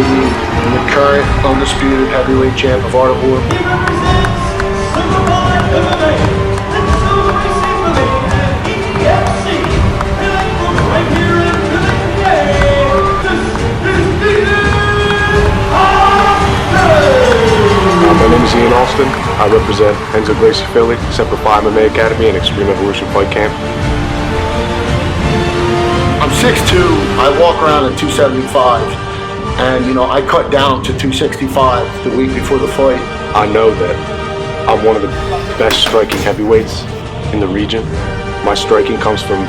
I'm the current undisputed heavyweight champ of Art of War. My name is Ian Allston. I represent Enzo Gracie Philly, Semper Fi MMA Academy, and Extreme Evolution Fight Camp. I'm 6'2", I walk around at 275, and I cut down to 265 the week before the fight. I know that I'm one of the best striking heavyweights in the region. My striking comes from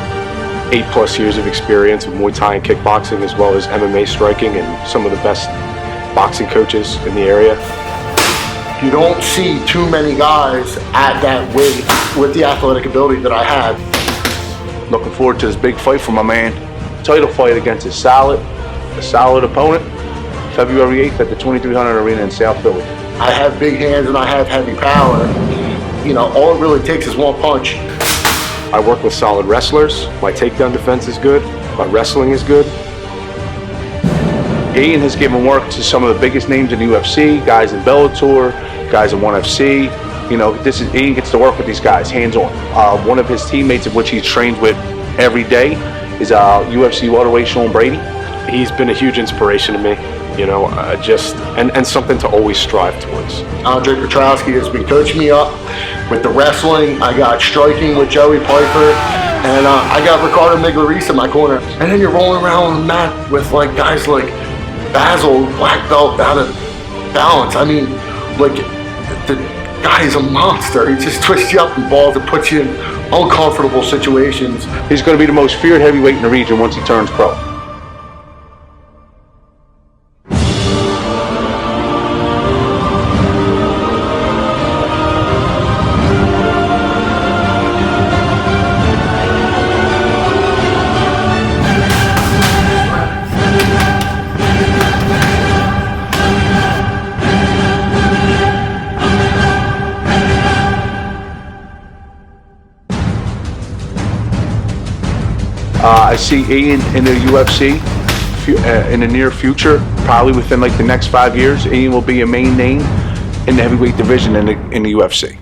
8+ years of experience with Muay Thai and kickboxing, as well as MMA striking and some of the best boxing coaches in the area. You don't see too many guys at that weight with the athletic ability that I had. Looking forward to this big fight for my man. Title fight against a solid opponent, February 8th at the 2300 Arena in South Philly. I have big hands and I have heavy power. All it really takes is one punch. I work with solid wrestlers. My takedown defense is good. My wrestling is good. Ian has given work to some of the biggest names in the UFC, guys in Bellator, guys in 1FC. Ian gets to work with these guys hands-on. One of his teammates, of which he trains with every day, is UFC welterweight Brady. He's been a huge inspiration to me, and something to always strive towards. Andre Petrowski has been coaching me up with the wrestling. I got striking with Joey Piper, and I got Ricardo Miglioris in my corner. And then you're rolling around on the mat with guys like Basil, black belt, out of balance. The guy is a monster. He just twists you up in balls and puts you in uncomfortable situations. He's going to be the most feared heavyweight in the region once he turns pro. I see Ian in the UFC in the near future, probably within the next 5 years. Ian will be a main name in the heavyweight division in the UFC.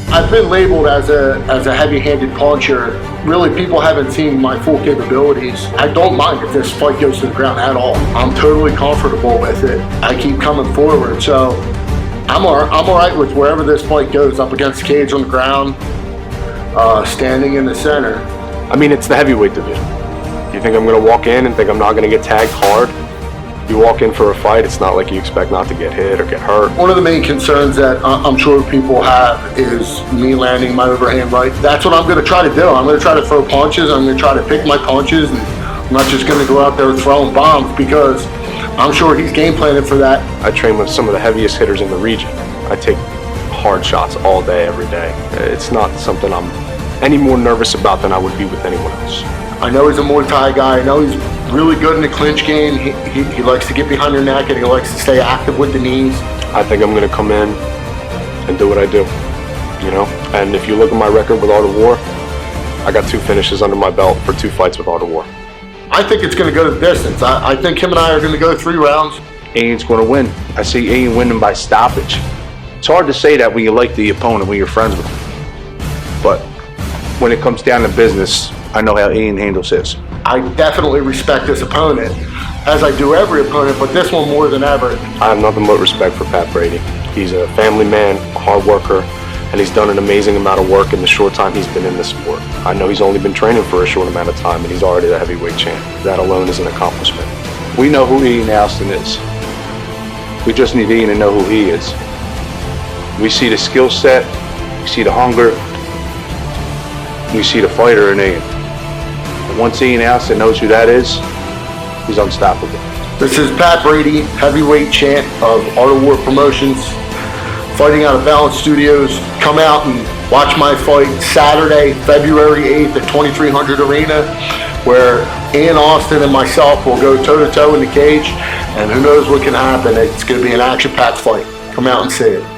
I've been labeled as a heavy-handed puncher. Really, people haven't seen my full capabilities. I don't mind if this fight goes to the ground at all. I'm totally comfortable with it. I keep coming forward, so I'm all right with wherever this fight goes, up against the cage on the ground, standing in the center. It's the heavyweight division. You think I'm going to walk in and think I'm not going to get tagged hard? You walk in for a fight, it's not like you expect not to get hit or get hurt. One of the main concerns that I'm sure people have is me landing my overhand right. That's what I'm going to try to do. I'm going to try to throw punches. I'm going to try to pick my punches. And I'm not just going to go out there throwing bombs, because I'm sure he's game planning for that. I train with some of the heaviest hitters in the region. I take hard shots all day, every day. It's not something I'm any more nervous about than I would be with anyone else. I know he's a Muay Thai guy. I know he's really good in the clinch game. He likes to get behind your neck, and he likes to stay active with the knees. I think I'm going to come in and do what I do, And if you look at my record with Art of War, I got 2 finishes under my belt for 2 fights with Art of War. I think it's going to go the distance. I think him and I are going to go 3 rounds. Ian's going to win. I see Ian winning by stoppage. It's hard to say that when you like the opponent, when you're friends with him. But when it comes down to business, I know how Ian handles his. I definitely respect this opponent, as I do every opponent, but this one more than ever. I have nothing but respect for Pat Brady. He's a family man, a hard worker, and he's done an amazing amount of work in the short time he's been in this sport. I know he's only been training for a short amount of time, and he's already the heavyweight champ. That alone is an accomplishment. We know who Ian Allston is. We just need Ian to know who he is. We see the skill set, we see the hunger, we see the fighter in Ian. And once Ian Allston knows who that is, he's unstoppable. This is Pat Brady, heavyweight champ of Art of War Promotions, fighting out of Balance Studios. Come out and watch my fight Saturday, February 8th at 2300 Arena, where Ian Allston and myself will go toe-to-toe in the cage, and who knows what can happen. It's going to be an action-packed fight. Come out and see it.